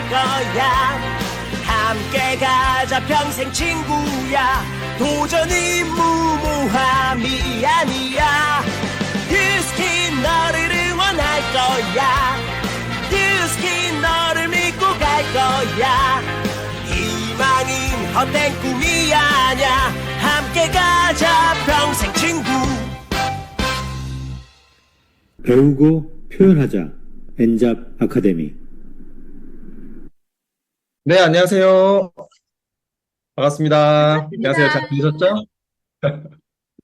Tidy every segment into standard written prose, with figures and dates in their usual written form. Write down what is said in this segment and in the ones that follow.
갈 거야. 함께 가자 평생 친구야. 도전이 무모함이 아니야. 뉴스킨 너를 응원할 거야. 뉴스킨 너를 믿고 갈 거야. 희망은 헛된 꿈이 아냐. 함께 가자 평생 친구. 배우고 표현하자. 엔잡 아카데미. 네, 안녕하세요. 반갑습니다. 반갑습니다. 안녕하세요. 잘 들리셨죠?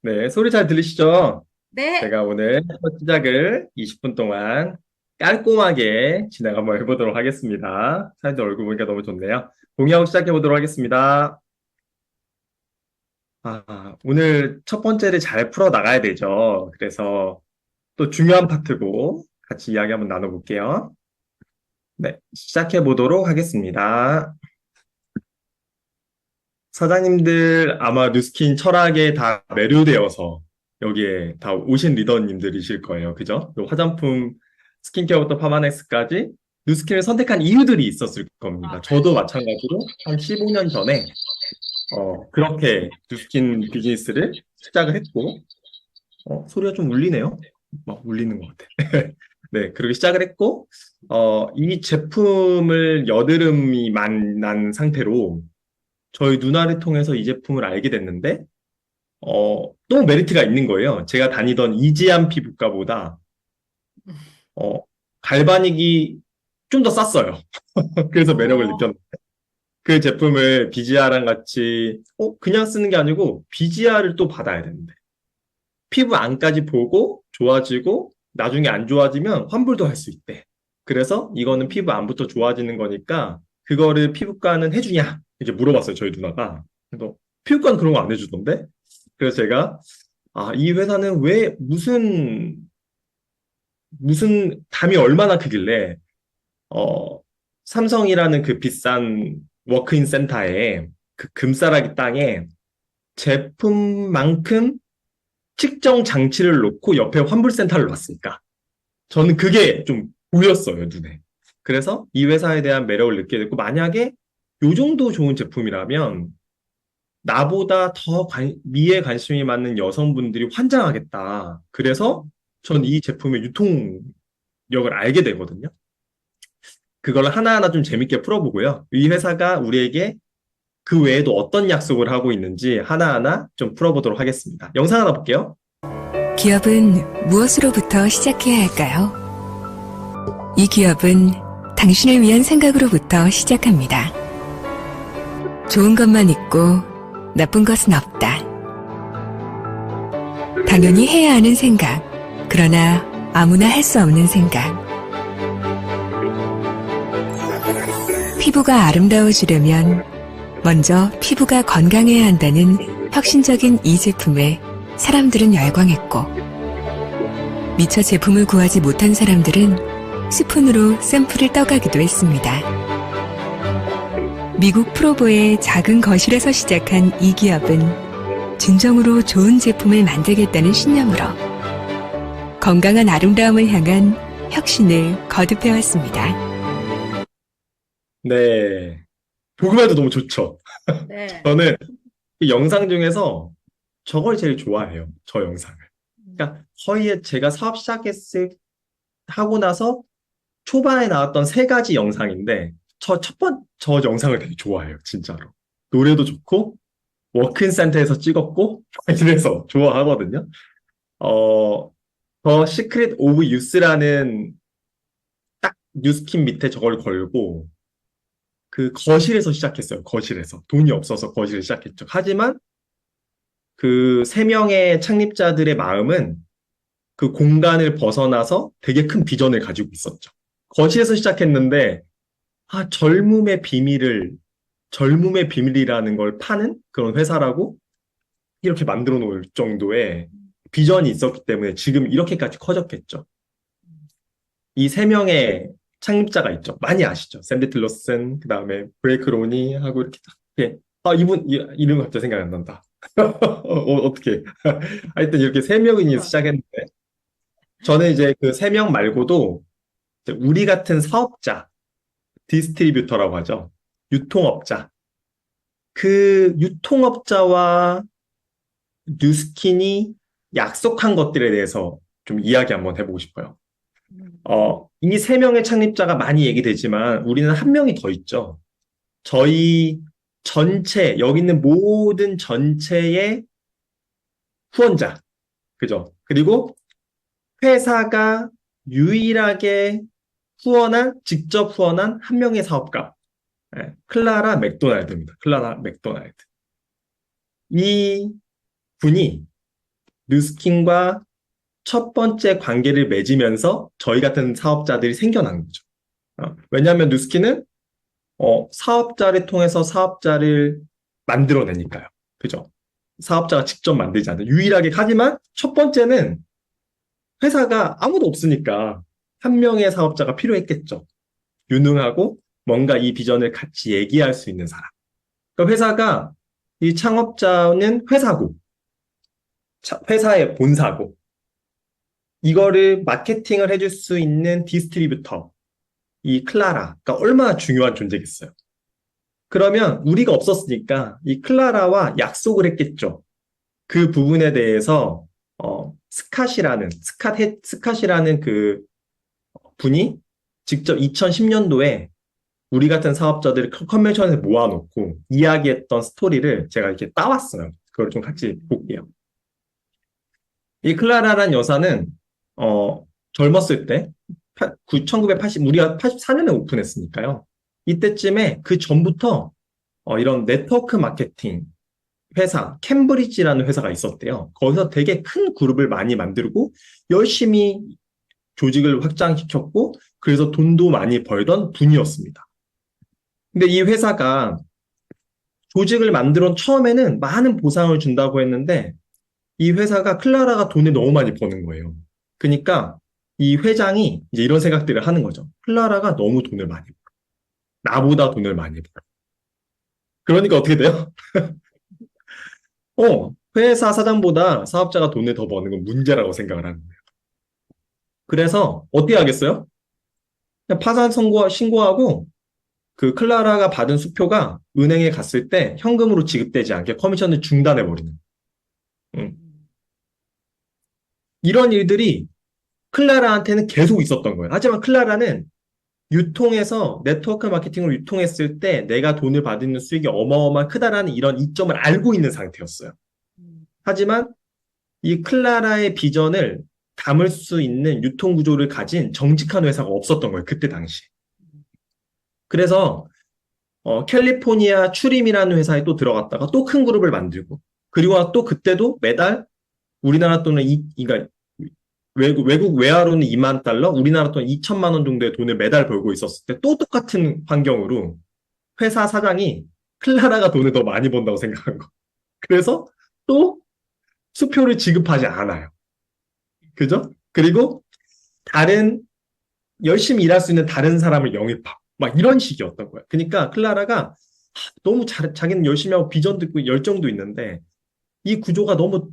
네, 소리 잘 들리시죠? 네, 제가 오늘 첫 시작을 20분 동안 깔끔하게 진행 한번 해보도록 하겠습니다. 사장님 얼굴 보니까 너무 좋네요. 동의하고 시작해 보도록 하겠습니다. 오늘 첫 번째를 잘 풀어 나가야 되죠. 그래서 또 중요한 파트고 같이 이야기 한번 나눠볼게요. 네, 시작해 보도록 하겠습니다. 사장님들 아마 뉴스킨 철학에 다 매료되어서 여기에 다 오신 리더님들이실 거예요. 그죠? 화장품, 스킨케어부터 파마넥스까지 뉴스킨을 선택한 이유들이 있었을 겁니다. 저도 마찬가지로 한 15년 전에 그렇게 뉴스킨 비즈니스를 시작을 했고 소리가 좀 울리네요. 막 울리는 것 같아. 네, 그렇게 시작을 했고 이 제품을 여드름이 만난 상태로 저희 누나를 통해서 이 제품을 알게 됐는데 또 메리트가 있는 거예요. 제가 다니던 이지안 피부과보다 갈바닉이 좀 더 쌌어요. 그래서 매력을 느꼈는데 그 제품을 BGR랑 같이 그냥 쓰는 게 아니고 BGR을 또 받아야 되는데 피부 안까지 보고 좋아지고 나중에 안 좋아지면 환불도 할 수 있대. 그래서 이거는 피부 안부터 좋아지는 거니까 그거를 피부과는 해주냐? 이제 물어봤어요, 저희 누나가. 그래서 피부과는 그런 거 안 해주던데? 그래서 제가 이 회사는 왜 무슨 담이 얼마나 크길래 삼성이라는 그 비싼 워크인 센터에 그 금싸라기 땅에 제품만큼 측정 장치를 놓고 옆에 환불센터를 놨으니까 저는 그게 좀 보였어요, 눈에. 그래서 이 회사에 대한 매력을 느끼게 됐고 만약에 요 정도 좋은 제품이라면 나보다 더 미에 관심이 많은 여성분들이 환장하겠다. 그래서 전 이 제품의 유통력을 알게 되거든요. 그걸 하나하나 좀 재밌게 풀어보고요. 이 회사가 우리에게 그 외에도 어떤 약속을 하고 있는지 하나하나 좀 풀어보도록 하겠습니다. 영상 하나 볼게요. 기업은 무엇으로부터 시작해야 할까요? 이 기업은 당신을 위한 생각으로부터 시작합니다. 좋은 것만 있고 나쁜 것은 없다. 당연히 해야 하는 생각, 그러나 아무나 할 수 없는 생각. 피부가 아름다워지려면 먼저 피부가 건강해야 한다는 혁신적인 이 제품에 사람들은 열광했고 미처 제품을 구하지 못한 사람들은 스푼으로 샘플을 떠가기도 했습니다. 미국 프로보의 작은 거실에서 시작한 이 기업은 진정으로 좋은 제품을 만들겠다는 신념으로 건강한 아름다움을 향한 혁신을 거듭해왔습니다. 네. 보기만 해도 너무 좋죠. 네. 저는 이 영상 중에서 저걸 제일 좋아해요. 저 영상을. 그러니까 거의 제가 사업 하고 나서 초반에 나왔던 3가지 영상인데 저 영상을 되게 좋아해요. 진짜로. 노래도 좋고 워크인 센터에서 찍었고 이래서 좋아하거든요. 더 시크릿 오브 유스라는 딱 뉴스킨 밑에 저걸 걸고 그 거실에서 시작했어요. 거실에서. 돈이 없어서 거실을 시작했죠. 하지만 그 3명의 창립자들의 마음은 그 공간을 벗어나서 되게 큰 비전을 가지고 있었죠. 거실에서 시작했는데 젊음의 비밀이라는 걸 파는 그런 회사라고 이렇게 만들어 놓을 정도의 비전이 있었기 때문에 지금 이렇게까지 커졌겠죠. 이 3명의 창립자가 있죠. 많이 아시죠? 샌디 틸러슨, 그 다음에 브레이크 로니 하고 이렇게 딱. 이분 이름 갑자기 생각이 안 난다. 어떻게? 하여튼 이렇게 3명이 시작했는데 저는 이제 그 3명 말고도 이제 우리 같은 사업자, 디스트리뷰터라고 하죠. 유통업자. 그 유통업자와 뉴스킨이 약속한 것들에 대해서 좀 이야기 한번 해보고 싶어요. 이 세 명의 창립자가 많이 얘기되지만 우리는 한 명이 더 있죠. 저희 전체, 여기 있는 모든 전체의 후원자. 그죠? 그리고 회사가 유일하게 직접 후원한 한 명의 사업가. 클라라 맥도날드입니다. 클라라 맥도날드. 이 분이 뉴스킨과 첫 번째 관계를 맺으면서 저희 같은 사업자들이 생겨난 거죠. 왜냐하면 뉴스킨은 사업자를 통해서 사업자를 만들어내니까요. 그죠? 사업자가 직접 만들지 않는 유일하게 하지만 첫 번째는 회사가 아무도 없으니까 한 명의 사업자가 필요했겠죠. 유능하고 뭔가 이 비전을 같이 얘기할 수 있는 사람. 그러니까 회사가 이 창업자는 회사고 회사의 본사고 이거를 마케팅을 해줄 수 있는 디스트리뷰터 이 클라라가 얼마나 중요한 존재겠어요. 그러면 우리가 없었으니까 이 클라라와 약속을 했겠죠. 그 부분에 대해서 스캇이라는 그 분이 직접 2010년도에 우리 같은 사업자들을 컨벤션에서 모아놓고 이야기했던 스토리를 제가 이렇게 따왔어요. 그걸 좀 같이 볼게요. 이 클라라란 여사는 젊었을 때 1980, 우리가 84년에 오픈했으니까요. 이때쯤에 그 전부터 이런 네트워크 마케팅 회사, 캠브리지라는 회사가 있었대요. 거기서 되게 큰 그룹을 많이 만들고 열심히 조직을 확장시켰고 그래서 돈도 많이 벌던 분이었습니다. 근데 이 회사가 조직을 만들어 처음에는 많은 보상을 준다고 했는데 이 회사가 클라라가 돈을 너무 많이 버는 거예요. 그러니까 이 회장이 이제 이런 생각들을 하는 거죠. 클라라가 너무 돈을 많이 벌어. 나보다 돈을 많이 벌어. 그러니까 어떻게 돼요? 회사 사장보다 사업자가 돈을 더 버는 건 문제라고 생각을 하는 거예요. 그래서 어떻게 하겠어요? 그냥 파산 신고하고 그 클라라가 받은 수표가 은행에 갔을 때 현금으로 지급되지 않게 커미션을 중단해버리는. 이런 일들이 클라라한테는 계속 있었던 거예요. 하지만 클라라는 유통에서 네트워크 마케팅으로 유통했을 때 내가 돈을 받는 수익이 어마어마하게 크다라는 이런 이점을 알고 있는 상태였어요. 하지만 이 클라라의 비전을 담을 수 있는 유통 구조를 가진 정직한 회사가 없었던 거예요. 그때 당시. 그래서 캘리포니아 추림이라는 회사에 또 들어갔다가 또 큰 그룹을 만들고 그리고 또 그때도 매달 우리나라 돈은 그러니까 외국 외화로는 2만 달러, 우리나라 돈 2천만 원 정도의 돈을 매달 벌고 있었을 때 또 똑같은 환경으로 회사 사장이 클라라가 돈을 더 많이 번다고 생각한 거. 그래서 또 수표를 지급하지 않아요. 그죠? 그리고 열심히 일할 수 있는 다른 사람을 영입하고 막 이런 식이었던 거예요. 그러니까 클라라가 너무 자기는 열심히 하고 비전도 있고 열정도 있는데 이 구조가 너무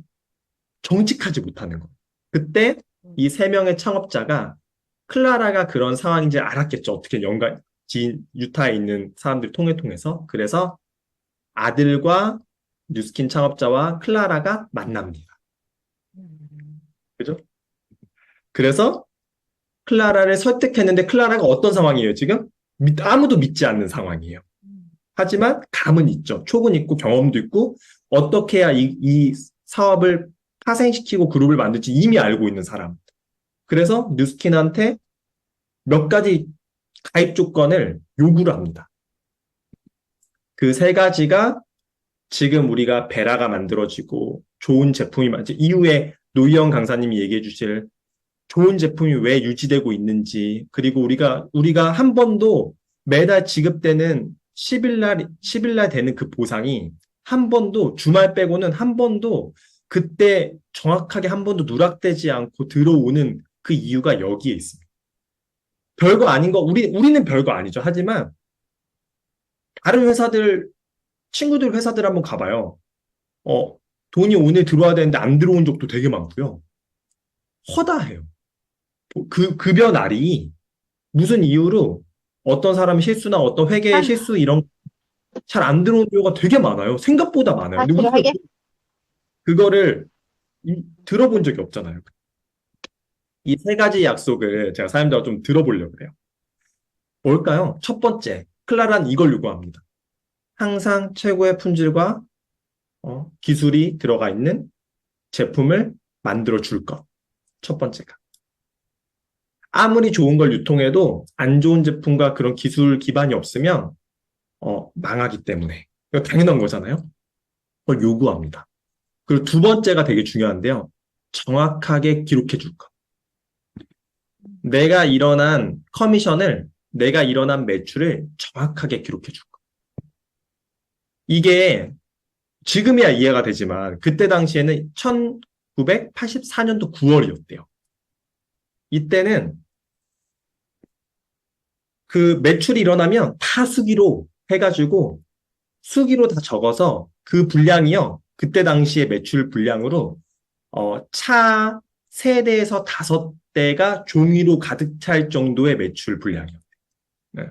정직하지 못하는 거예요. 그때 이 세 명의 창업자가 클라라가 그런 상황인지 알았겠죠. 어떻게 유타에 있는 사람들 통해서. 그래서 아들과 뉴스킨 창업자와 클라라가 만납니다. 그죠? 그래서 클라라를 설득했는데 클라라가 어떤 상황이에요, 지금? 아무도 믿지 않는 상황이에요. 하지만 감은 있죠. 촉은 있고 경험도 있고 어떻게 해야 이 사업을 파생시키고 그룹을 만들지 이미 알고 있는 사람. 그래서 뉴스킨한테 몇 가지 가입 조건을 요구를 합니다. 그 세 가지가 지금 우리가 베라가 만들어지고 좋은 제품이 이후에 노희영 강사님이 얘기해 주실 좋은 제품이 왜 유지되고 있는지 그리고 우리가 한 번도 매달 지급되는 10일 날 되는 그 보상이 한 번도 주말 빼고는 한 번도 그때 정확하게 한 번도 누락되지 않고 들어오는 그 이유가 여기에 있습니다. 별거 아닌 거 우리는 별거 아니죠. 하지만 다른 회사들 친구들 회사들 한번 가봐요. 돈이 오늘 들어와야 되는데 안 들어온 적도 되게 많고요. 허다해요. 그 급여 날이 무슨 이유로 어떤 사람이 실수나 어떤 회계의 실수 이런 잘 안 들어오는 경우가 되게 많아요. 생각보다 많아요. 근데 우리가 하게? 그거를 들어본 적이 없잖아요. 이 세 가지 약속을 제가 사연자가 좀 들어보려고 해요. 뭘까요? 첫 번째, 클라라는 이걸 요구합니다. 항상 최고의 품질과 기술이 들어가 있는 제품을 만들어 줄 것. 첫 번째가. 아무리 좋은 걸 유통해도 안 좋은 제품과 그런 기술 기반이 없으면 망하기 때문에. 이거 당연한 거잖아요. 그걸 요구합니다. 그리고 두 번째가 되게 중요한데요. 정확하게 기록해 줄 것. 내가 일어난 커미션을, 내가 일어난 매출을 정확하게 기록해 줄 것. 이게 지금이야 이해가 되지만 그때 당시에는 1984년도 9월이었대요. 이때는 그 매출이 일어나면 다 수기로 해가지고 수기로 다 적어서 그 분량이요. 그때 당시에 매출 분량으로 차 3대에서 5대가 종이로 가득 찰 정도의 매출 분량이요. 네.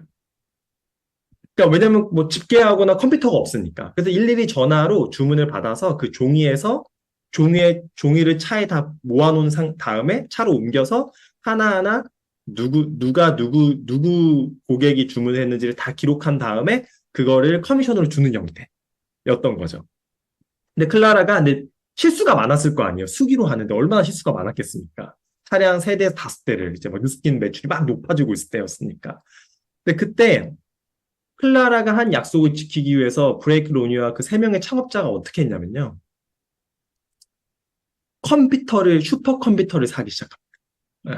그러니까 왜냐면 뭐 집계하거나 컴퓨터가 없으니까. 그래서 일일이 전화로 주문을 받아서 그 종이에서 종이를 차에 다 모아놓은 다음에 차로 옮겨서 하나하나 누가 누구 고객이 주문을 했는지를 다 기록한 다음에 그거를 커미션으로 주는 형태였던 거죠. 근데 클라라가 실수가 많았을 거 아니에요. 수기로 하는데 얼마나 실수가 많았겠습니까? 차량 3대, 5대를 이제 뭐 뉴스킨 매출이 막 높아지고 있을 때였으니까. 근데 그때 클라라가 한 약속을 지키기 위해서 브레이크 로니와 그 3명의 창업자가 어떻게 했냐면요. 슈퍼컴퓨터를 사기 시작합니다. 네.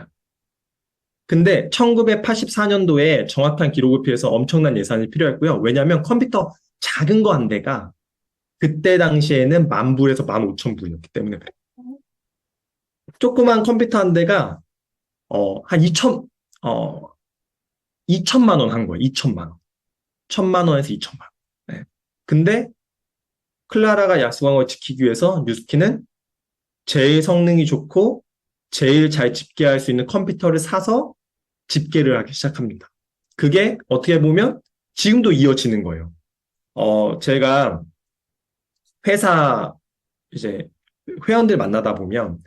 근데 1984년도에 정확한 기록을 피해서 엄청난 예산이 필요했고요. 왜냐하면 컴퓨터 작은 거 한 대가 그때 당시에는 10,000불에서 15,000불이었기 때문에 조그만 컴퓨터 한 대가 한 2천만 원 한 거예요. 2천만 원. 1,000만 원에서 2천만 원. 네. 근데 클라라가 약속한 걸 지키기 위해서 뉴스킨은 제일 성능이 좋고 제일 잘 집계할 수 있는 컴퓨터를 사서 집계를 하기 시작합니다. 그게 어떻게 보면 지금도 이어지는 거예요. 제가 회사 이제 회원들 만나다 보면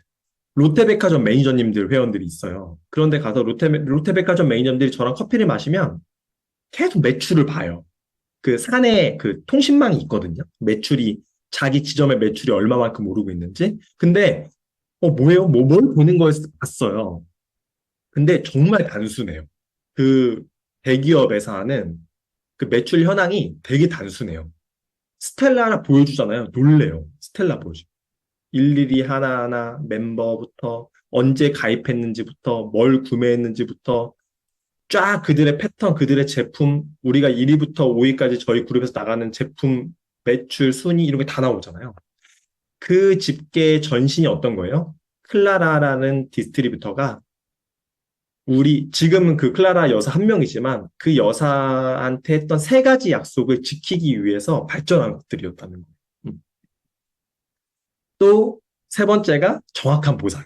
롯데백화점 매니저님들 회원들이 있어요. 그런데 가서 롯데백화점 매니저님들이 저랑 커피를 마시면 계속 매출을 봐요. 그 사내 그 통신망이 있거든요. 매출이 자기 지점의 매출이 얼마만큼 오르고 있는지. 근데 뭐예요? 뭘 보는 거에서 봤어요. 근데 정말 단순해요. 그 대기업에서 하는 그 매출 현황이 되게 단순해요. 스텔라 하나 보여주잖아요. 놀래요. 스텔라 보여줘. 일일이 하나하나 멤버부터 언제 가입했는지부터 뭘 구매했는지부터 쫙 그들의 패턴, 그들의 제품, 우리가 1위부터 5위까지 저희 그룹에서 나가는 제품 매출, 순위 이런 게 다 나오잖아요. 그 집계의 전신이 어떤 거예요? 클라라라는 디스트리뷰터가 지금은 그 클라라 여사 한 명이지만 그 여사한테 했던 3가지 약속을 지키기 위해서 발전한 것들이었다는 거예요. 또 3번째가 정확한 보상.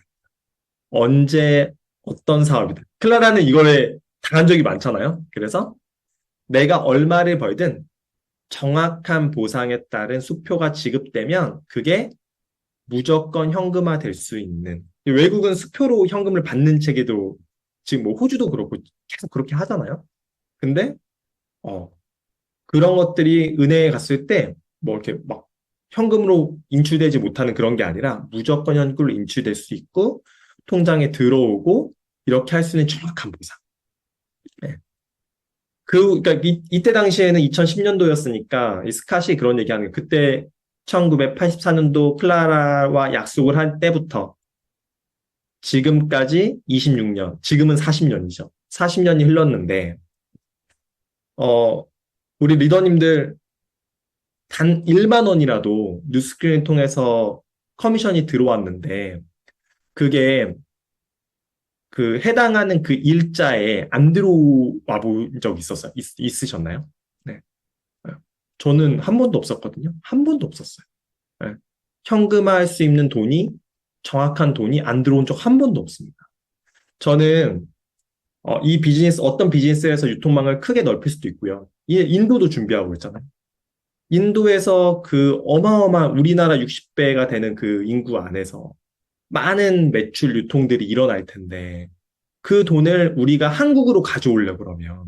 언제 어떤 사업이든. 클라라는 이거에 당한 적이 많잖아요. 그래서 내가 얼마를 벌든 정확한 보상에 따른 수표가 지급되면 그게 무조건 현금화 될 수 있는. 외국은 수표로 현금을 받는 체계도 지금 뭐 호주도 그렇고 계속 그렇게 하잖아요. 근데 그런 것들이 은행에 갔을 때 뭐 이렇게 막 현금으로 인출되지 못하는 그런 게 아니라 무조건 현금으로 인출될 수 있고 통장에 들어오고 이렇게 할 수 있는 정확한 보상. 네. 그러니까 이때 당시에는 2010년도였으니까 이 스캇이 그런 얘기하는 거예요. 그때 1984년도 클라라와 약속을 할 때부터 지금까지 26년, 지금은 40년이죠. 40년이 흘렀는데 우리 리더님들 단 1만 원이라도 뉴스크린을 통해서 커미션이 들어왔는데 그게 그 해당하는 그 일자에 안 들어와 본 적 있으셨나요? 네. 저는 한 번도 없었거든요. 한 번도 없었어요. 네. 현금화할 수 있는 돈이 정확한 돈이 안 들어온 적 한 번도 없습니다. 저는 이 비즈니스, 어떤 비즈니스에서 유통망을 크게 넓힐 수도 있고요. 이 인도도 준비하고 있잖아요. 인도에서 그 어마어마한 우리나라 60배가 되는 그 인구 안에서 많은 매출 유통들이 일어날 텐데 그 돈을 우리가 한국으로 가져오려고 그러면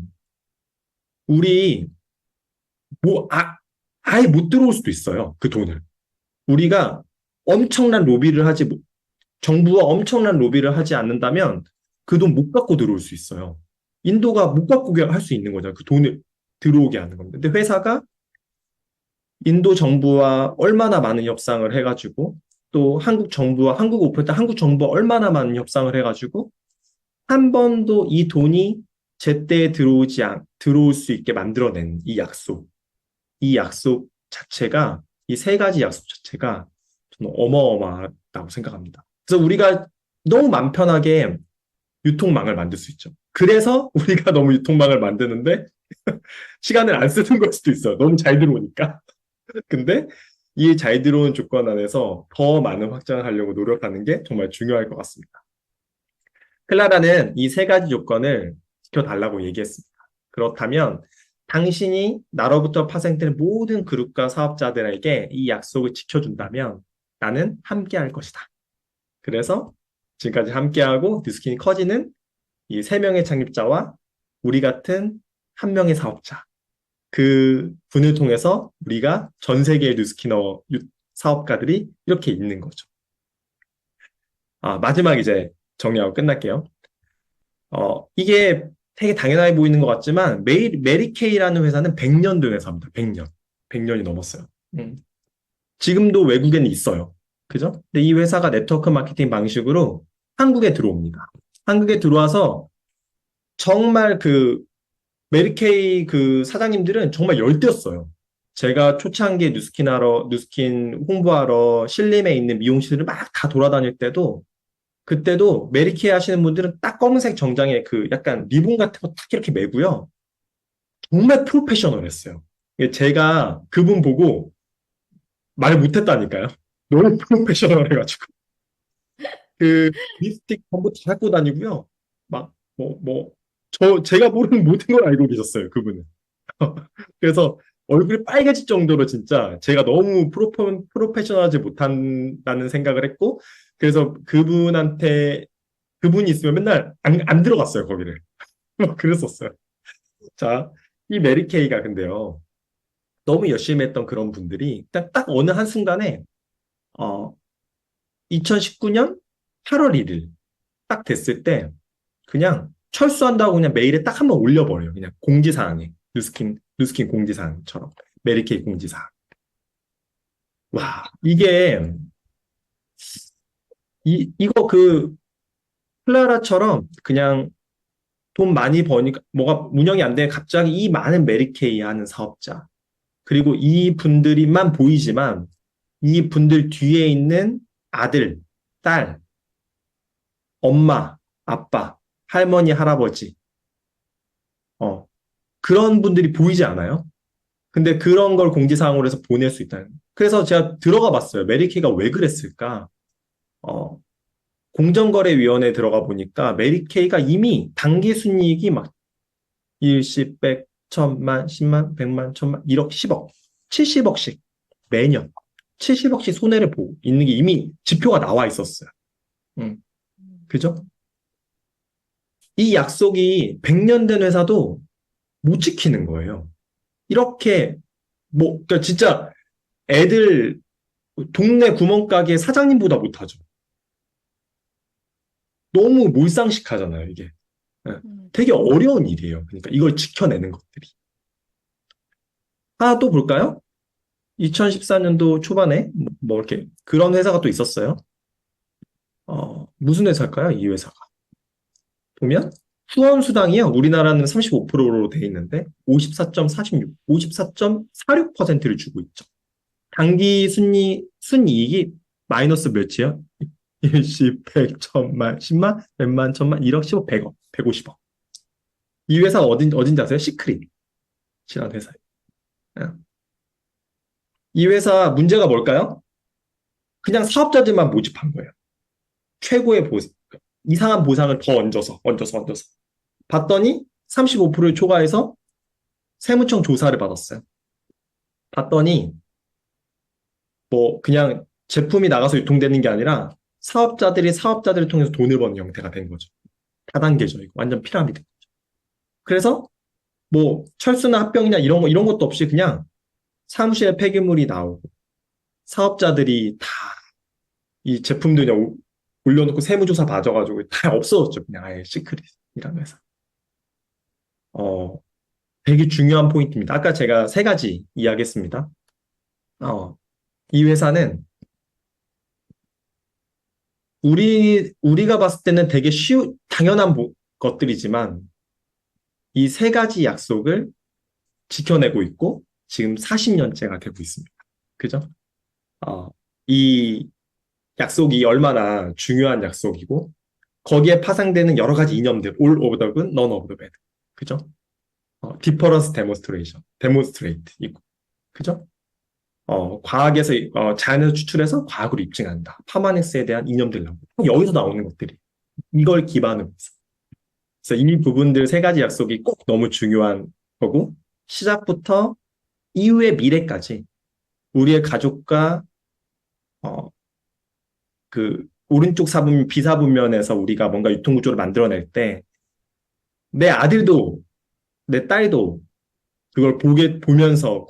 우리 뭐 아예 못 들어올 수도 있어요. 그 돈을. 우리가 엄청난 로비를 하지 정부가 엄청난 로비를 하지 않는다면 그 돈 못 갖고 들어올 수 있어요. 인도가 못 갖고 할 수 있는 거죠. 그 돈을 들어오게 하는 겁니다. 근데 회사가 인도 정부와 얼마나 많은 협상을 해가지고 또 한국 정부와 한국 오페레이터 한국 정부와 얼마나 많은 협상을 해가지고 한 번도 이 돈이 제때 들어올 수 있게 만들어낸 이 약속 자체가 이 세 가지 약속 자체가 저는 어마어마하다고 생각합니다. 그래서 우리가 너무 맘 편하게 유통망을 만들 수 있죠. 그래서 우리가 너무 유통망을 만드는데 시간을 안 쓰는 걸 수도 있어요. 너무 잘 들어오니까. 근데 이 잘 들어온 조건 안에서 더 많은 확장을 하려고 노력하는 게 정말 중요할 것 같습니다. 클라라는 이 세 가지 조건을 지켜달라고 얘기했습니다. 그렇다면 당신이 나로부터 파생되는 모든 그룹과 사업자들에게 이 약속을 지켜준다면 나는 함께할 것이다. 그래서 지금까지 함께하고 뉴스킨이 커지는 이 세 명의 창립자와 우리 같은 한 명의 사업자 그 분을 통해서 우리가 전 세계의 뉴스키너 사업가들이 이렇게 있는 거죠. 마지막 이제 정리하고 끝날게요. 이게 되게 당연해 보이는 것 같지만 메리케이라는 회사는 100년 된 회사입니다. 100년. 100년이 넘었어요. 지금도 외국에는 있어요. 그죠? 근데 이 회사가 네트워크 마케팅 방식으로 한국에 들어옵니다. 한국에 들어와서 정말 그 메리케이 그 사장님들은 정말 열대였어요. 제가 초창기에 뉴스킨 홍보하러 신림에 있는 미용실을 막 다 돌아다닐 때도 그때도 메리케이 하시는 분들은 딱 검은색 정장에 그 약간 리본 같은 거 딱 이렇게 매고요. 정말 프로페셔널했어요. 제가 그분 보고 말 못했다니까요. 너무 프로페셔널해가지고. 그 립스틱 전부 다 갖고 다니고요. 막 제가 모르는 모든 걸 알고 계셨어요. 그분은. 그래서 얼굴이 빨개질 정도로 진짜 제가 너무 프로페셔널하지 못한다는 생각을 했고 그래서 그분이 있으면 맨날 안 들어갔어요. 거기를. 그랬었어요. 자, 이 메리케이가 근데요. 너무 열심히 했던 그런 분들이 딱 어느 한순간에 2019년 8월 1일 딱 됐을 때 그냥 철수한다고 그냥 메일에 딱 한번 올려버려요. 그냥 공지사항에. 뉴스킨 공지사항처럼. 메리케이 공지사항. 와, 이게, 이거 클라라처럼 그냥 돈 많이 버니까 뭐가 운영이 안 돼. 갑자기 이 많은 메리케이 하는 사업자. 그리고 이 분들이만 보이지만 이 분들 뒤에 있는 아들, 딸, 엄마, 아빠, 할머니, 할아버지. 그런 분들이 보이지 않아요? 근데 그런 걸 공지사항으로 해서 보낼 수 있다는. 그래서 제가 들어가 봤어요. 메리케이가 왜 그랬을까? 공정거래위원회에 들어가 보니까 메리케이가 이미 당기 순이익이 막 일십, 백, 천만, 10만, 100만, 1000만, 1억, 10억, 70억씩 매년 70억씩 손해를 보고 있는 게 이미 지표가 나와 있었어요. 그죠? 이 약속이 100년 된 회사도 못 지키는 거예요. 이렇게 그러니까 진짜 애들 동네 구멍가게 사장님보다 못하죠. 너무 몰상식하잖아요, 이게. 되게 어려운 일이에요. 그러니까 이걸 지켜내는 것들이. 하나 또 볼까요? 2014년도 초반에 이렇게 그런 회사가 또 있었어요. 무슨 회사일까요? 이 회사가. 보면 후원수당이요. 우리나라는 35%로 돼 있는데 54.46%를 주고 있죠. 당기 순이익이 마이너스 몇이요? 10, 100, 1000만, 10만, 100만, 1000만, 1억, 10억, 100억, 150억. 이 회사 어딘지 아세요? 시크릿이라는 회사예요. 이 회사 문제가 뭘까요? 그냥 사업자들만 모집한 거예요. 최고의 이상한 보상을 더 얹어서. 봤더니 35%를 초과해서 세무청 조사를 받았어요. 봤더니 뭐 그냥 제품이 나가서 유통되는 게 아니라 사업자들을 통해서 돈을 버는 형태가 된 거죠. 다단계죠. 이거 완전 피라미드. 그래서 뭐 철수나 합병이나 이런 것도 없이 그냥 사무실에 폐기물이 나오고 사업자들이 다 이 제품들 그냥 올려놓고 세무조사 봐줘가지고 다 없어졌죠. 그냥 아예 시크릿이라는 회사. 되게 중요한 포인트입니다. 아까 제가 세 가지 이야기했습니다. 이 회사는 우리가 봤을 때는 되게 당연한 것들이지만 이 세 가지 약속을 지켜내고 있고 지금 40년째가 되고 있습니다. 그죠? 이 약속이 얼마나 중요한 약속이고 거기에 파생되는 여러 가지 이념들, all of the good, none of the bad. 그죠? difference demonstrate 있고, 그죠? 과학에서, 자연에서 추출해서 과학으로 입증한다. 파마넥스에 대한 이념들 나오고, 여기서 나오는 것들이. 이걸 기반으로 해서. 그래서 이 부분들 세 가지 약속이 꼭 너무 중요한 거고, 시작부터 이후의 미래까지 우리의 가족과, 그, 오른쪽 비사분면에서 우리가 뭔가 유통구조를 만들어낼 때, 내 아들도, 내 딸도 그걸 보면서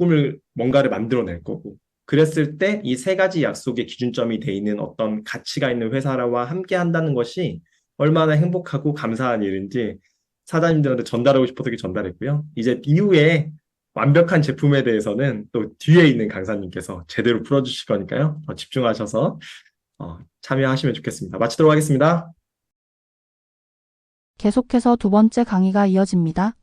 뭔가를 만들어낼 거고. 그랬을 때 이 세 가지 약속의 기준점이 돼 있는 어떤 가치가 있는 회사와 함께 한다는 것이 얼마나 행복하고 감사한 일인지 사장님들한테 전달하고 싶어서 전달했고요. 이제 이후에 완벽한 제품에 대해서는 또 뒤에 있는 강사님께서 제대로 풀어주실 거니까요. 집중하셔서 참여하시면 좋겠습니다. 마치도록 하겠습니다. 계속해서 두 번째 강의가 이어집니다.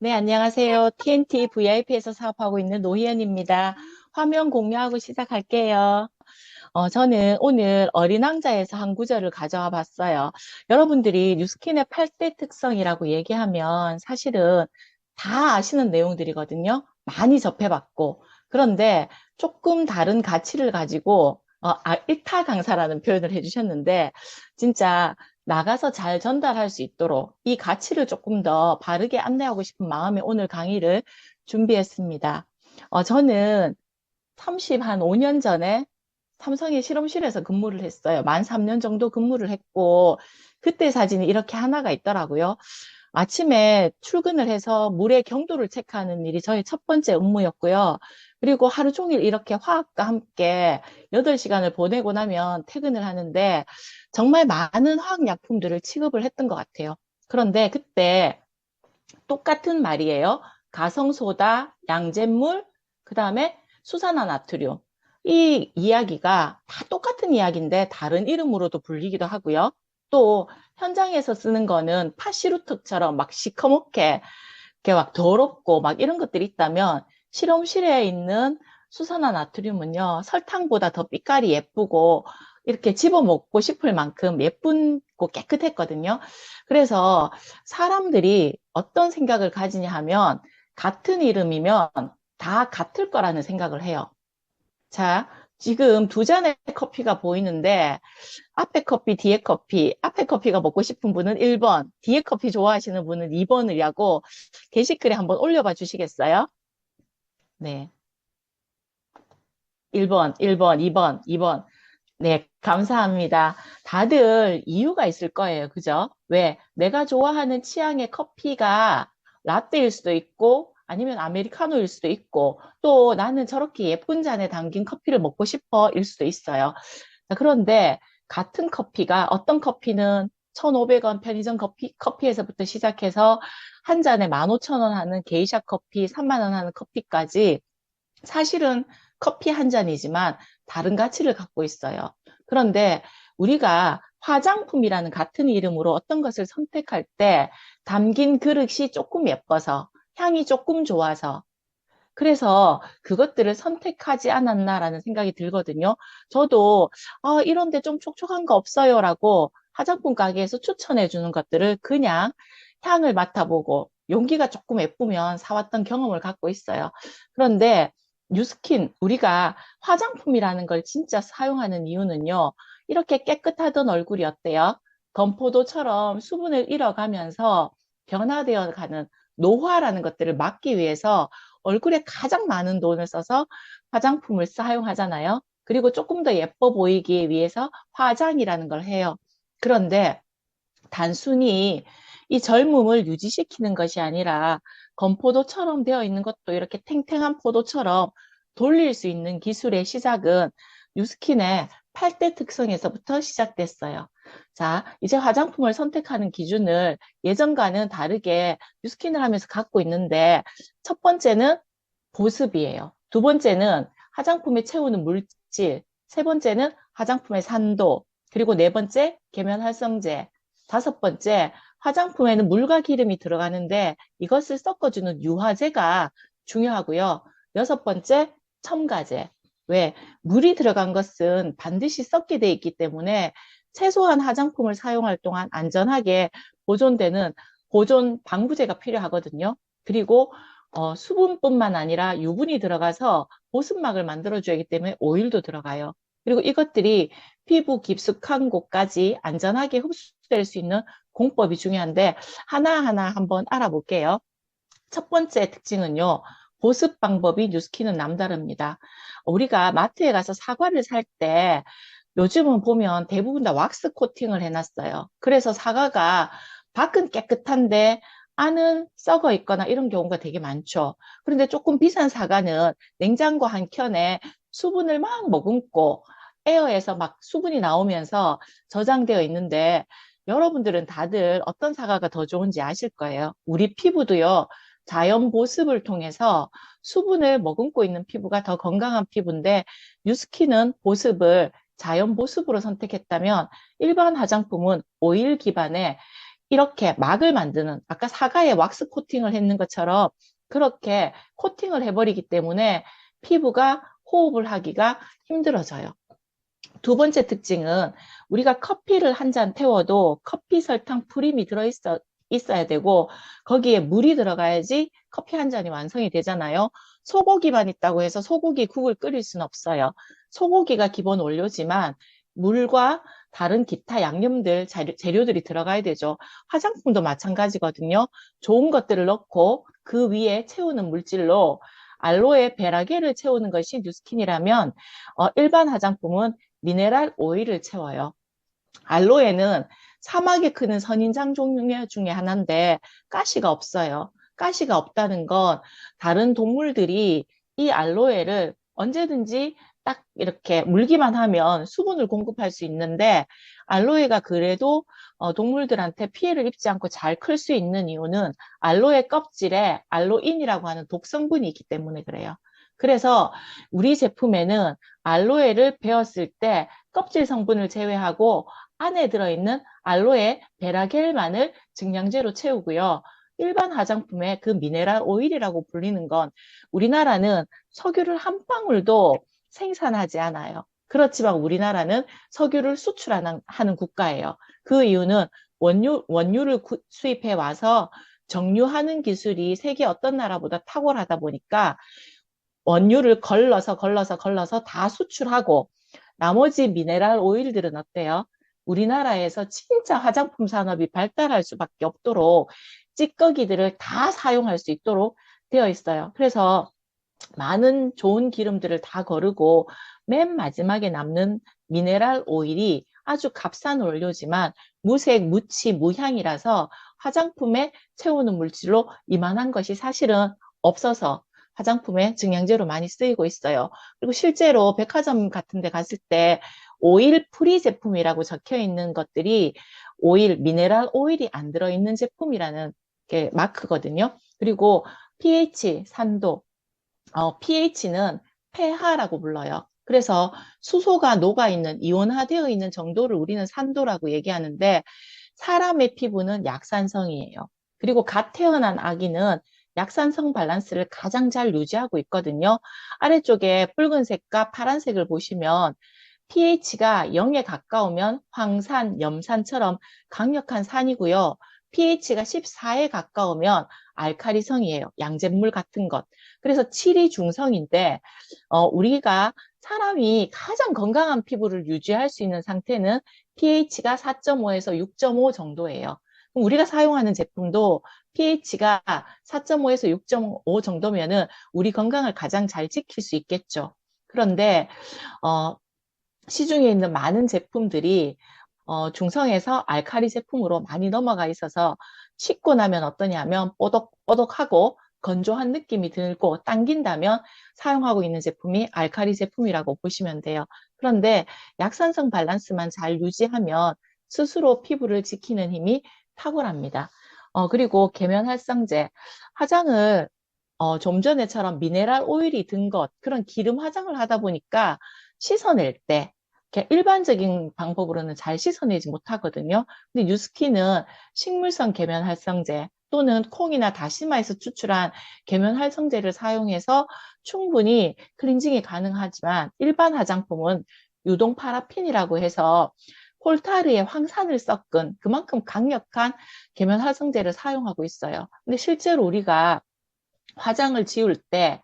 네, 안녕하세요. TNT VIP에서 사업하고 있는 노희연입니다. 화면 공유하고 시작할게요. 저는 오늘 어린 왕자에서 한 구절을 가져와 봤어요. 여러분들이 뉴스킨의 8대 특성이라고 얘기하면 사실은 다 아시는 내용들이거든요. 많이 접해봤고. 그런데 조금 다른 가치를 가지고, 일타 강사라는 표현을 해주셨는데, 진짜 나가서 잘 전달할 수 있도록 이 가치를 조금 더 바르게 안내하고 싶은 마음에 오늘 강의를 준비했습니다. 저는 5년 전에 삼성의 실험실에서 근무를 했어요. 만 3년 정도 근무를 했고, 그때 사진이 이렇게 하나가 있더라고요. 아침에 출근을 해서 물의 경도를 체크하는 일이 저의 첫 번째 업무였고요. 그리고 하루 종일 이렇게 화학과 함께 8시간을 보내고 나면 퇴근을 하는데 정말 많은 화학약품들을 취급을 했던 것 같아요. 그런데 그때 똑같은 말이에요. 가성소다, 양잿물, 그 다음에 수산화나트륨. 이 이야기가 다 똑같은 이야기인데 다른 이름으로도 불리기도 하고요. 또 현장에서 쓰는 거는 파시루특처럼 막 시커멓게 이렇게 막 더럽고 막 이런 것들이 있다면 실험실에 있는 수산화나트륨은요, 설탕보다 더 빛깔이 예쁘고 이렇게 집어먹고 싶을 만큼 예쁘고 깨끗했거든요. 그래서 사람들이 어떤 생각을 가지냐 하면 같은 이름이면 다 같을 거라는 생각을 해요. 자, 지금 두 잔의 커피가 보이는데 앞에 커피, 뒤에 커피, 앞에 커피가 먹고 싶은 분은 1번, 뒤에 커피 좋아하시는 분은 2번이라고 게시글에 한번 올려봐 주시겠어요? 네. 1번, 1번, 2번, 2번. 네, 감사합니다. 다들 이유가 있을 거예요. 그죠? 왜? 내가 좋아하는 취향의 커피가 라떼일 수도 있고, 아니면 아메리카노일 수도 있고, 또 나는 저렇게 예쁜 잔에 담긴 커피를 먹고 싶어 일 수도 있어요. 그런데 같은 커피가 어떤 커피는 1,500원 편의점 커피에서부터 시작해서 한 잔에 15,000원 하는 게이샤 커피, 3만 원 하는 커피까지 사실은 커피 한 잔이지만 다른 가치를 갖고 있어요. 그런데 우리가 화장품이라는 같은 이름으로 어떤 것을 선택할 때 담긴 그릇이 조금 예뻐서 향이 조금 좋아서 그래서 그것들을 선택하지 않았나라는 생각이 들거든요. 저도 이런데 좀 촉촉한 거 없어요 라고 화장품 가게에서 추천해 주는 것들을 그냥 향을 맡아보고 용기가 조금 예쁘면 사왔던 경험을 갖고 있어요. 그런데 뉴스킨, 우리가 화장품이라는 걸 진짜 사용하는 이유는요. 이렇게 깨끗하던 얼굴이 어때요? 건포도처럼 수분을 잃어가면서 변화되어 가는 노화라는 것들을 막기 위해서 얼굴에 가장 많은 돈을 써서 화장품을 사용하잖아요. 그리고 조금 더 예뻐 보이기 위해서 화장이라는 걸 해요. 그런데 단순히 이 젊음을 유지시키는 것이 아니라 건포도처럼 되어 있는 것도 이렇게 탱탱한 포도처럼 돌릴 수 있는 기술의 시작은 뉴스킨의 8대 특성에서부터 시작됐어요. 자, 이제 화장품을 선택하는 기준을 예전과는 다르게 뉴스킨을 하면서 갖고 있는데, 첫 번째는 보습이에요. 두 번째는 화장품에 채우는 물질, 세 번째는 화장품의 산도, 그리고 네 번째 계면활성제, 다섯 번째 화장품에는 물과 기름이 들어가는데 이것을 섞어주는 유화제가 중요하고요. 여섯 번째 첨가제. 왜? 물이 들어간 것은 반드시 썩게 돼 있기 때문에 최소한 화장품을 사용할 동안 안전하게 보존되는 보존 방부제가 필요하거든요. 그리고 수분뿐만 아니라 유분이 들어가서 보습막을 만들어줘야 하기 때문에 오일도 들어가요. 그리고 이것들이 피부 깊숙한 곳까지 안전하게 흡수될 수 있는 공법이 중요한데 하나하나 한번 알아볼게요. 첫 번째 특징은요. 보습 방법이 뉴스킨은 남다릅니다. 우리가 마트에 가서 사과를 살 때 요즘은 보면 대부분 다 왁스 코팅을 해놨어요. 그래서 사과가 밖은 깨끗한데 안은 썩어 있거나 이런 경우가 되게 많죠. 그런데 조금 비싼 사과는 냉장고 한 켠에 수분을 막 머금고 에어에서 막 수분이 나오면서 저장되어 있는데 여러분들은 다들 어떤 사과가 더 좋은지 아실 거예요. 우리 피부도요. 자연 보습을 통해서 수분을 머금고 있는 피부가 더 건강한 피부인데 뉴스킨은 보습을 자연 보습으로 선택했다면 일반 화장품은 오일 기반의 이렇게 막을 만드는 아까 사과에 왁스 코팅을 했는 것처럼 그렇게 코팅을 해버리기 때문에 피부가 호흡을 하기가 힘들어져요. 두 번째 특징은 우리가 커피를 한 잔 태워도 커피 설탕 프림이 있어야 되고 거기에 물이 들어가야지 커피 한 잔이 완성이 되잖아요. 소고기만 있다고 해서 소고기 국을 끓일 수는 없어요. 소고기가 기본 원료지만 물과 다른 기타 양념들, 재료들이 들어가야 되죠. 화장품도 마찬가지거든요. 좋은 것들을 넣고 그 위에 채우는 물질로 알로에 베라겔을 채우는 것이 뉴스킨이라면 일반 화장품은 미네랄 오일을 채워요. 알로에는 사막에 크는 선인장 종류 중에 하나인데 가시가 없어요. 가시가 없다는 건 다른 동물들이 이 알로에를 언제든지 딱 이렇게 물기만 하면 수분을 공급할 수 있는데 알로에가 그래도 동물들한테 피해를 입지 않고 잘 클 수 있는 이유는 알로에 껍질에 알로인이라고 하는 독성분이 있기 때문에 그래요. 그래서 우리 제품에는 알로에를 베었을 때 껍질 성분을 제외하고 안에 들어있는 알로에 베라겔만을 증량제로 채우고요. 일반 화장품의 그 미네랄 오일이라고 불리는 건 우리나라는 석유를 한 방울도 생산하지 않아요. 그렇지만 우리나라는 석유를 수출하는 국가예요. 그 이유는 원유를 수입해 와서 정유하는 기술이 세계 어떤 나라보다 탁월하다 보니까 원유를 걸러서 다 수출하고 나머지 미네랄 오일들은 어때요? 우리나라에서 진짜 화장품 산업이 발달할 수밖에 없도록 찌꺼기들을 다 사용할 수 있도록 되어 있어요. 그래서 많은 좋은 기름들을 다 거르고 맨 마지막에 남는 미네랄 오일이 아주 값싼 원료지만 무색, 무치, 무향이라서 화장품에 채우는 물질로 이만한 것이 사실은 없어서 화장품에 증량제로 많이 쓰이고 있어요. 그리고 실제로 백화점 같은 데 갔을 때 오일 프리 제품이라고 적혀 있는 것들이 미네랄 오일이 안 들어있는 제품이라는 게 마크거든요. 그리고 pH, 산도, pH는 폐하라고 불러요. 그래서 수소가 녹아있는, 이온화되어 있는 정도를 우리는 산도라고 얘기하는데 사람의 피부는 약산성이에요. 그리고 갓 태어난 아기는 약산성 밸런스를 가장 잘 유지하고 있거든요. 아래쪽에 붉은색과 파란색을 보시면 pH가 0에 가까우면 황산, 염산처럼 강력한 산이고요. pH가 14에 가까우면 알카리성이에요. 양잿물 같은 것. 그래서 7이 중성인데 우리가 사람이 가장 건강한 피부를 유지할 수 있는 상태는 pH가 4.5에서 6.5 정도예요. 그럼 우리가 사용하는 제품도 pH가 4.5에서 6.5 정도면은 우리 건강을 가장 잘 지킬 수 있겠죠. 그런데 시중에 있는 많은 제품들이 중성에서 알칼리 제품으로 많이 넘어가 있어서 씻고 나면 어떠냐면 뽀독뽀독하고 건조한 느낌이 들고 당긴다면 사용하고 있는 제품이 알칼리 제품이라고 보시면 돼요. 그런데 약산성 밸런스만 잘 유지하면 스스로 피부를 지키는 힘이 탁월합니다. 그리고 계면활성제, 화장을 좀 전에처럼 미네랄 오일이 든 것, 그런 기름 화장을 하다 보니까 씻어낼 때 이렇게 일반적인 방법으로는 잘 씻어내지 못하거든요. 근데 뉴스킨은 식물성 계면 활성제 또는 콩이나 다시마에서 추출한 계면 활성제를 사용해서 충분히 클렌징이 가능하지만 일반 화장품은 유동 파라핀이라고 해서 콜타르의 황산을 섞은 그만큼 강력한 계면 활성제를 사용하고 있어요. 근데 실제로 우리가 화장을 지울 때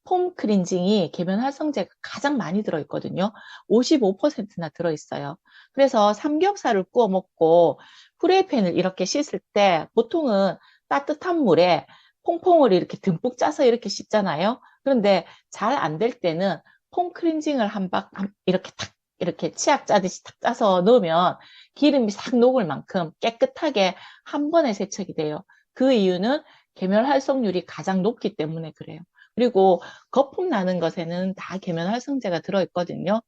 폼 클렌징이 계면 활성제가 가장 많이 들어있거든요. 55%나 들어있어요. 그래서 삼겹살을 구워 먹고 프라이팬을 이렇게 씻을 때 보통은 따뜻한 물에 퐁퐁을 이렇게 듬뿍 짜서 이렇게 씻잖아요. 그런데 잘 안 될 때는 폼 클렌징을 이렇게 탁 이렇게 치약 짜듯이 탁 짜서 넣으면 기름이 싹 녹을 만큼 깨끗하게 한 번에 세척이 돼요. 그 이유는 계면 활성률이 가장 높기 때문에 그래요. 그리고 거품 나는 것에는 다 계면 활성제가 들어있거든요.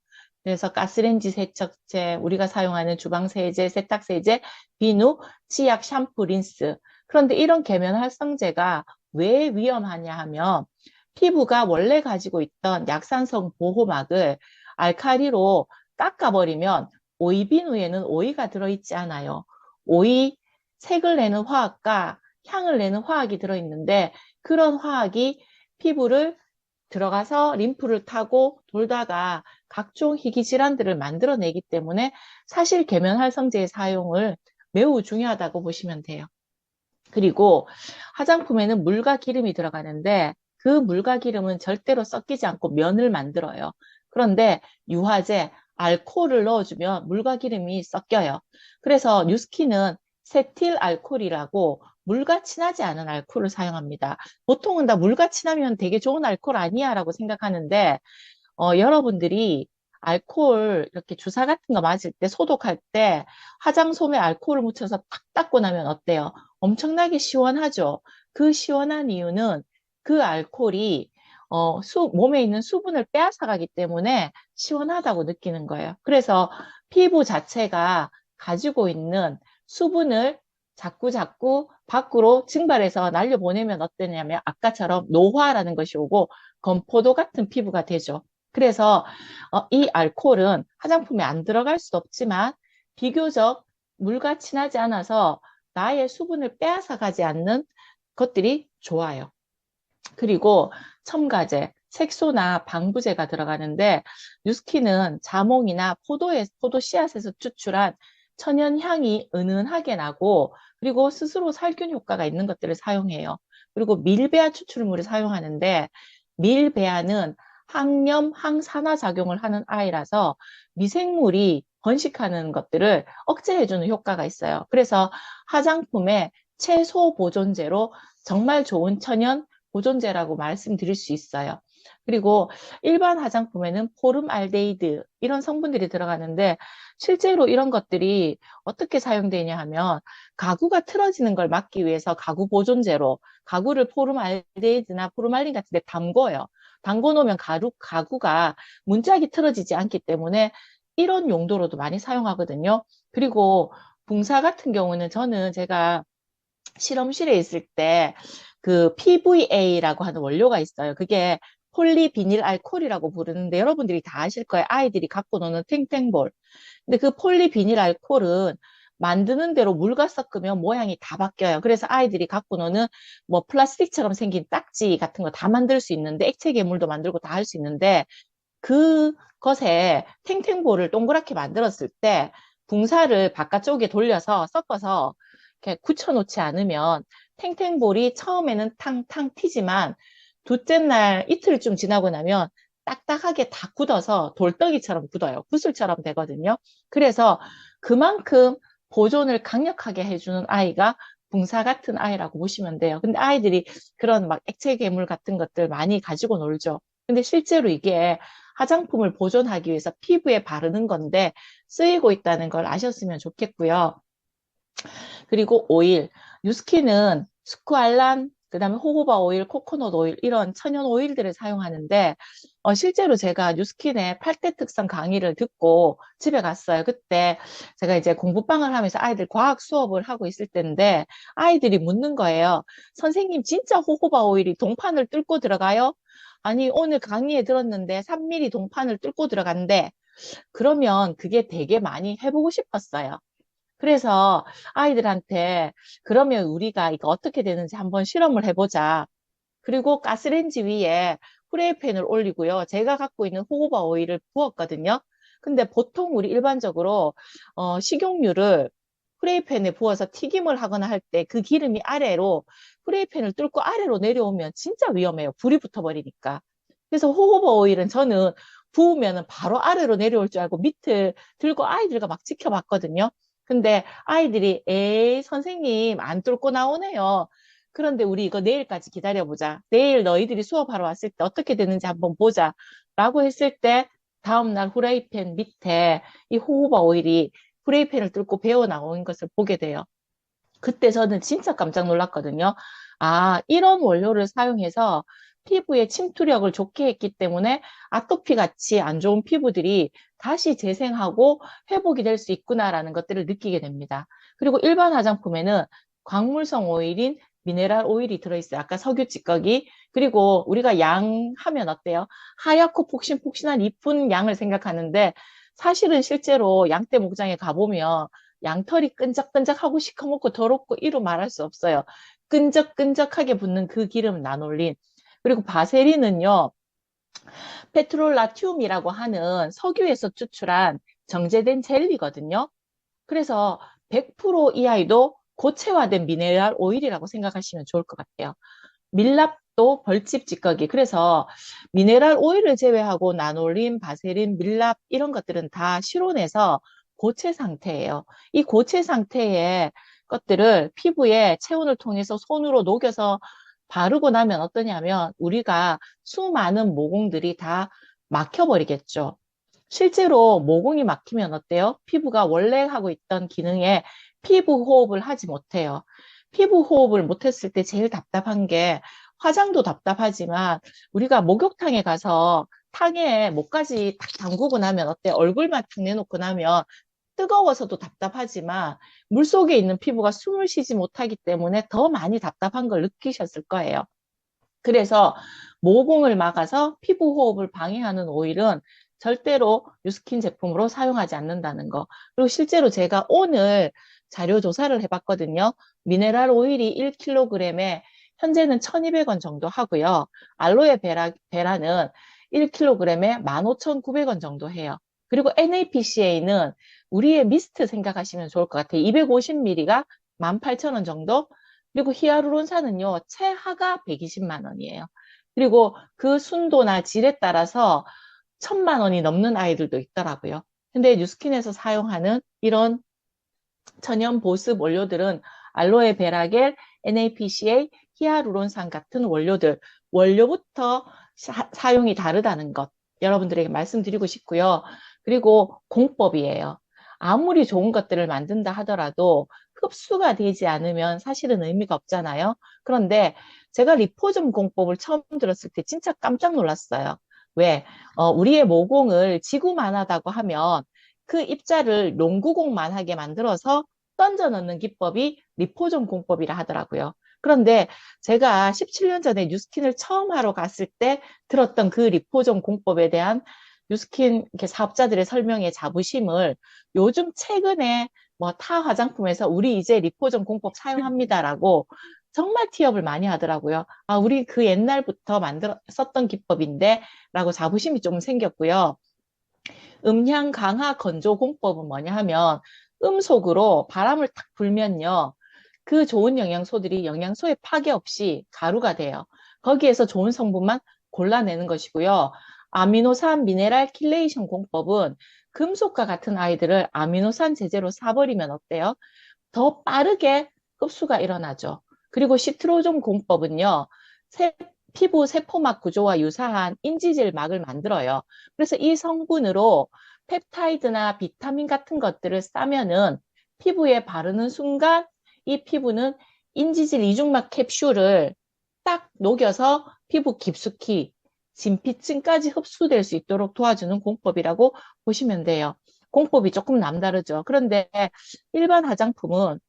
그래서 가스레인지 세척제, 우리가 사용하는 주방세제, 세탁세제, 비누, 치약, 샴푸, 린스. 그런데 이런 계면 활성제가 왜 위험하냐 하면 피부가 원래 가지고 있던 약산성 보호막을 알칼리로 깎아버리면 오이 비누에는 오이가 들어있지 않아요. 오이 색을 내는 화학과 향을 내는 화학이 들어있는데 그런 화학이 피부를 들어가서 림프를 타고 돌다가 각종 희귀 질환들을 만들어내기 때문에 사실 계면 활성제의 사용을 매우 중요하다고 보시면 돼요. 그리고 화장품에는 물과 기름이 들어가는데 그 물과 기름은 절대로 섞이지 않고 면을 만들어요. 그런데 유화제, 알코올을 넣어주면 물과 기름이 섞여요. 그래서 뉴스킨은 세틸 알코올이라고 물과 친하지 않은 알코올을 사용합니다. 보통은 다 물과 친하면 되게 좋은 알코올 아니야 라고 생각하는데 여러분들이 알코올 이렇게 주사 같은 거 맞을 때 소독할 때 화장솜에 알코올을 묻혀서 탁 닦고 나면 어때요? 엄청나게 시원하죠. 그 시원한 이유는 그 알코올이 몸에 있는 수분을 빼앗아 가기 때문에 시원하다고 느끼는 거예요. 그래서 피부 자체가 가지고 있는 수분을 자꾸 밖으로 증발해서 날려보내면 어떠냐면 아까처럼 노화라는 것이 오고 건포도 같은 피부가 되죠. 그래서 이 알코올은 화장품에 안 들어갈 수도 없지만 비교적 물과 친하지 않아서 나의 수분을 빼앗아 가지 않는 것들이 좋아요. 그리고 첨가제, 색소나 방부제가 들어가는데 뉴스킨은 자몽이나 포도 씨앗에서 추출한 천연 향이 은은하게 나고 그리고 스스로 살균 효과가 있는 것들을 사용해요. 그리고 밀베아 추출물을 사용하는데 밀베아는 항염, 항산화 작용을 하는 아이라서 미생물이 번식하는 것들을 억제해주는 효과가 있어요. 그래서 화장품의 최소 보존제로 정말 좋은 천연 보존제라고 말씀드릴 수 있어요. 그리고 일반 화장품에는 포름알데히드 이런 성분들이 들어가는데 실제로 이런 것들이 어떻게 사용되냐 하면 가구가 틀어지는 걸 막기 위해서 가구 보존제로 가구를 포름알데히드나 포름알린 같은 데 담궈요. 담궈 놓으면 가구가 문짝이 틀어지지 않기 때문에 이런 용도로도 많이 사용하거든요. 그리고 붕사 같은 경우는 제가 실험실에 있을 때 그 PVA라고 하는 원료가 있어요. 그게 폴리비닐 알코올이라고 부르는데 여러분들이 다 아실 거예요. 아이들이 갖고 노는 탱탱볼. 근데 그 폴리비닐 알코올은 만드는 대로 물과 섞으면 모양이 다 바뀌어요. 그래서 아이들이 갖고 노는 뭐 플라스틱처럼 생긴 딱지 같은 거 다 만들 수 있는데 액체 괴물도 만들고 다 할 수 있는데 그것에 탱탱볼을 동그랗게 만들었을 때 붕사를 바깥쪽에 돌려서 섞어서 이렇게 굳혀놓지 않으면 탱탱볼이 처음에는 탕탕 튀지만 둘째 날 이틀쯤 지나고 나면 딱딱하게 다 굳어서 돌덩이처럼 굳어요. 구슬처럼 되거든요. 그래서 그만큼 보존을 강력하게 해주는 아이가 붕사 같은 아이라고 보시면 돼요. 근데 아이들이 그런 막 액체 괴물 같은 것들 많이 가지고 놀죠. 근데 실제로 이게 화장품을 보존하기 위해서 피부에 바르는 건데 쓰이고 있다는 걸 아셨으면 좋겠고요. 그리고 오일, 뉴스킨은 스쿠알란, 그다음에 호호바 오일, 코코넛 오일 이런 천연 오일들을 사용하는데 실제로 제가 뉴스킨의 8대 특성 강의를 듣고 집에 갔어요. 그때 제가 이제 공부방을 하면서 아이들 과학 수업을 하고 있을 때인데 아이들이 묻는 거예요. 선생님 진짜 호호바 오일이 동판을 뚫고 들어가요? 아니 오늘 강의에 들었는데 3mm 동판을 뚫고 들어간대. 그러면 그게 되게 많이 해보고 싶었어요. 그래서 아이들한테 그러면 우리가 이거 어떻게 되는지 한번 실험을 해보자. 그리고 가스레인지 위에 프라이팬을 올리고요. 제가 갖고 있는 호호바 오일을 부었거든요. 근데 보통 우리 일반적으로 식용유를 프라이팬에 부어서 튀김을 하거나 할 때 그 기름이 아래로 프라이팬을 뚫고 아래로 내려오면 진짜 위험해요. 불이 붙어버리니까. 그래서 호호바 오일은 저는 부으면 바로 아래로 내려올 줄 알고 밑을 들고 아이들과 막 지켜봤거든요. 근데 아이들이 에이 선생님 안 뚫고 나오네요. 그런데 우리 이거 내일까지 기다려보자. 내일 너희들이 수업하러 왔을 때 어떻게 되는지 한번 보자. 라고 했을 때 다음날 후라이팬 밑에 이 호호바 오일이 프라이팬을 뚫고 배어 나오는 것을 보게 돼요. 그때 저는 진짜 깜짝 놀랐거든요. 아, 이런 원료를 사용해서 피부의 침투력을 좋게 했기 때문에 아토피 같이 안 좋은 피부들이 다시 재생하고 회복이 될 수 있구나라는 것들을 느끼게 됩니다. 그리고 일반 화장품에는 광물성 오일인 미네랄 오일이 들어있어요. 아까 석유 찌꺼기. 그리고 우리가 양 하면 어때요? 하얗고 폭신폭신한 이쁜 양을 생각하는데 사실은 실제로 양떼 목장에 가보면 양털이 끈적끈적하고 시커멓고 더럽고 이루 말할 수 없어요. 끈적끈적하게 붙는 그 기름 나놀린. 그리고 바세린은요, 페트롤라튬이라고 하는 석유에서 추출한 정제된 젤리거든요. 그래서 100%이 아이도 고체화된 미네랄 오일이라고 생각하시면 좋을 것 같아요. 밀랍도 벌집 찌꺼기. 그래서 미네랄 오일을 제외하고 나놀린, 바세린, 밀랍 이런 것들은 다 실온에서 고체 상태예요. 이 고체 상태의 것들을 피부에 체온을 통해서 손으로 녹여서 바르고 나면 어떠냐면 우리가 수많은 모공들이 다 막혀버리겠죠. 실제로 모공이 막히면 어때요? 피부가 원래 하고 있던 기능에 피부 호흡을 하지 못해요. 피부 호흡을 못했을 때 제일 답답한 게 화장도 답답하지만 우리가 목욕탕에 가서 탕에 목까지 딱 담그고 나면 어때? 얼굴만 탁 내놓고 나면 뜨거워서도 답답하지만 물속에 있는 피부가 숨을 쉬지 못하기 때문에 더 많이 답답한 걸 느끼셨을 거예요. 그래서 모공을 막아서 피부 호흡을 방해하는 오일은 절대로 뉴스킨 제품으로 사용하지 않는다는 거. 그리고 실제로 제가 오늘 자료 조사를 해봤거든요. 미네랄 오일이 1kg에 현재는 1,200원 정도 하고요. 알로에 베라는 1kg에 15,900원 정도 해요. 그리고 NAPCA는 우리의 미스트 생각하시면 좋을 것 같아요. 250ml가 18,000원 정도. 그리고 히아루론산은요, 최하가 120만 원이에요. 그리고 그 순도나 질에 따라서 1,000만 원이 넘는 아이들도 있더라고요. 근데 뉴스킨에서 사용하는 이런 천연 보습 원료들은 알로에 베라겔, NAPCA, 히아루론산 같은 원료들, 원료부터 사용이 다르다는 것 여러분들에게 말씀드리고 싶고요. 그리고 공법이에요. 아무리 좋은 것들을 만든다 하더라도 흡수가 되지 않으면 사실은 의미가 없잖아요. 그런데 제가 리포즘 공법을 처음 들었을 때 진짜 깜짝 놀랐어요. 왜? 우리의 모공을 지구만하다고 하면 그 입자를 농구공만하게 만들어서 던져 넣는 기법이 리포점 공법이라 하더라고요. 그런데 제가 17년 전에 뉴스킨을 처음 하러 갔을 때 들었던 그 리포점 공법에 대한 뉴스킨 사업자들의 설명의 자부심을 요즘 최근에 뭐 타 화장품에서 우리 이제 리포점 공법 사용합니다라고 정말 티업을 많이 하더라고요. 아, 우리 그 옛날부터 썼던 기법인데 라고 자부심이 좀 생겼고요. 음향 강화 건조 공법은 뭐냐 하면 음속으로 바람을 탁 불면요. 그 좋은 영양소들이 영양소의 파괴 없이 가루가 돼요. 거기에서 좋은 성분만 골라내는 것이고요. 아미노산 미네랄 킬레이션 공법은 금속과 같은 아이들을 아미노산 제제로 사버리면 어때요? 더 빠르게 흡수가 일어나죠. 그리고 시트로존 공법은요, 피부 세포막 구조와 유사한 인지질 막을 만들어요. 그래서 이 성분으로 펩타이드나 비타민 같은 것들을 싸면은 피부에 바르는 순간 이 피부는 인지질 이중막 캡슐을 딱 녹여서 피부 깊숙이 진피층까지 흡수될 수 있도록 도와주는 공법이라고 보시면 돼요. 공법이 조금 남다르죠. 그런데 일반 화장품은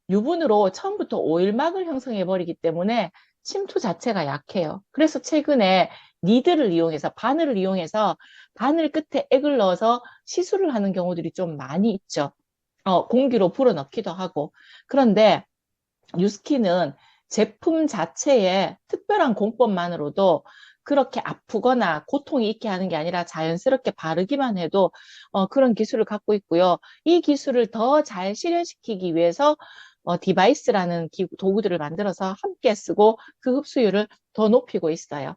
유분으로 처음부터 오일막을 형성해 버리기 때문에 침투 자체가 약해요. 그래서 최근에 니드를 이용해서 바늘을 이용해서 바늘 끝에 액을 넣어서 시술을 하는 경우들이 좀 많이 있죠. 공기로 불어넣기도 하고. 그런데 뉴스킨은 제품 자체에 특별한 공법만으로도 그렇게 아프거나 고통이 있게 하는 게 아니라 자연스럽게 바르기만 해도 그런 기술을 갖고 있고요. 이 기술을 더 잘 실현시키기 위해서 디바이스라는 도구들을 만들어서 함께 쓰고 그 흡수율을 더 높이고 있어요.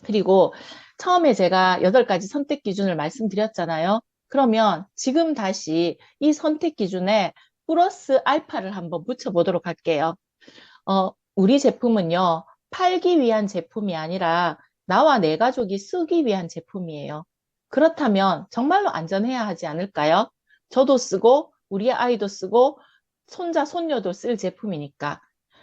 그리고 처음에 제가 8가지 선택 기준을 말씀드렸잖아요. 그러면 지금 다시 이 선택 기준에 플러스 알파를 한번 붙여보도록 할게요. 우리 제품은요, 팔기 위한 제품이 아니라 나와 내 가족이 쓰기 위한 제품이에요. 그렇다면 정말로 안전해야 하지 않을까요? 저도 쓰고 우리 아이도 쓰고 손자, 손녀도 쓸 제품이니까.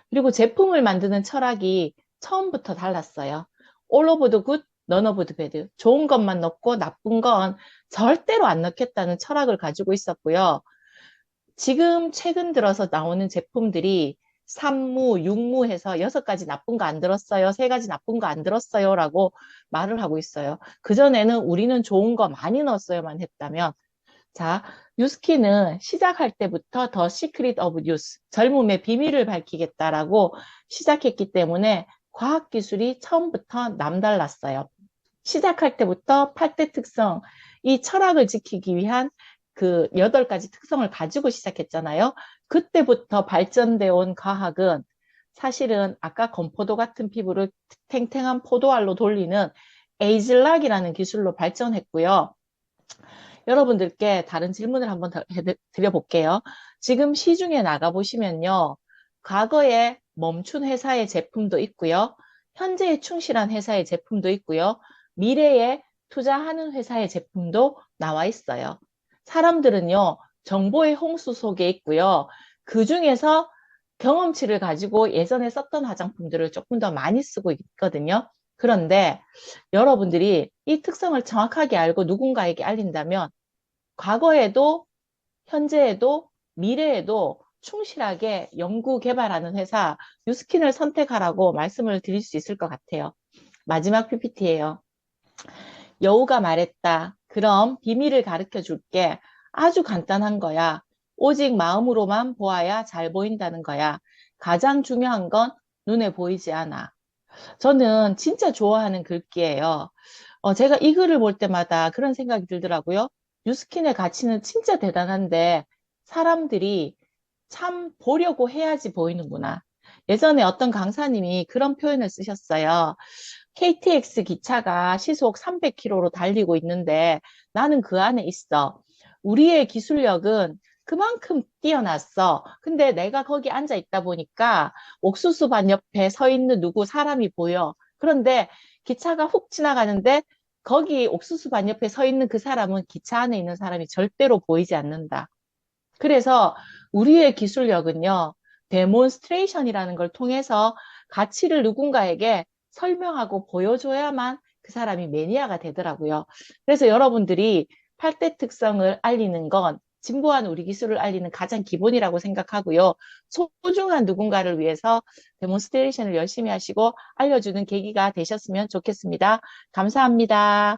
그리고 제품을 만드는 철학이 처음부터 달랐어요. All of the good, none of the bad. 좋은 것만 넣고 나쁜 건 절대로 안 넣겠다는 철학을 가지고 있었고요. 지금 최근 들어서 나오는 제품들이 3무, 6무 해서 6가지 나쁜 거 안 들었어요. 3가지 나쁜 거 안 들었어요. 라고 말을 하고 있어요. 그전에는 우리는 좋은 거 많이 넣었어요만 했다면, 자, 뉴스킨은 시작할 때부터 더 시크릿 오브 뉴스, 젊음의 비밀을 밝히겠다라고 시작했기 때문에 과학기술이 처음부터 남달랐어요. 시작할 때부터 8대 특성, 이 철학을 지키기 위한 그 8가지 특성을 가지고 시작했잖아요. 그때부터 발전되어 온 과학은 사실은 아까 건포도 같은 피부를 탱탱한 포도알로 돌리는 에이즐락이라는 기술로 발전했고요. 여러분들께 다른 질문을 한번 더 드려볼게요. 지금 시중에 나가보시면요. 과거에 멈춘 회사의 제품도 있고요. 현재에 충실한 회사의 제품도 있고요. 미래에 투자하는 회사의 제품도 나와 있어요. 사람들은요, 정보의 홍수 속에 있고요. 그 중에서 경험치를 가지고 예전에 썼던 화장품들을 조금 더 많이 쓰고 있거든요. 그런데 여러분들이 이 특성을 정확하게 알고 누군가에게 알린다면 과거에도 현재에도 미래에도 충실하게 연구 개발하는 회사 뉴스킨을 선택하라고 말씀을 드릴 수 있을 것 같아요. 마지막 PPT예요. 여우가 말했다. 그럼 비밀을 가르쳐 줄게. 아주 간단한 거야. 오직 마음으로만 보아야 잘 보인다는 거야. 가장 중요한 건 눈에 보이지 않아. 저는 진짜 좋아하는 글귀예요. 제가 이 글을 볼 때마다 그런 생각이 들더라고요. 뉴스킨의 가치는 진짜 대단한데 사람들이 참 보려고 해야지 보이는구나. 예전에 어떤 강사님이 그런 표현을 쓰셨어요. KTX 기차가 시속 300km로 달리고 있는데 나는 그 안에 있어. 우리의 기술력은 그만큼 뛰어났어. 근데 내가 거기 앉아 있다 보니까 옥수수밭 옆에 서 있는 누구 사람이 보여. 그런데 기차가 훅 지나가는데 거기 옥수수밭 옆에 서 있는 그 사람은 기차 안에 있는 사람이 절대로 보이지 않는다. 그래서 우리의 기술력은요, 데몬스트레이션이라는 걸 통해서 가치를 누군가에게 설명하고 보여줘야만 그 사람이 매니아가 되더라고요. 그래서 여러분들이 8대 특성을 알리는 건 진보한 우리 기술을 알리는 가장 기본이라고 생각하고요. 소중한 누군가를 위해서 데몬스트레이션을 열심히 하시고 알려주는 계기가 되셨으면 좋겠습니다. 감사합니다.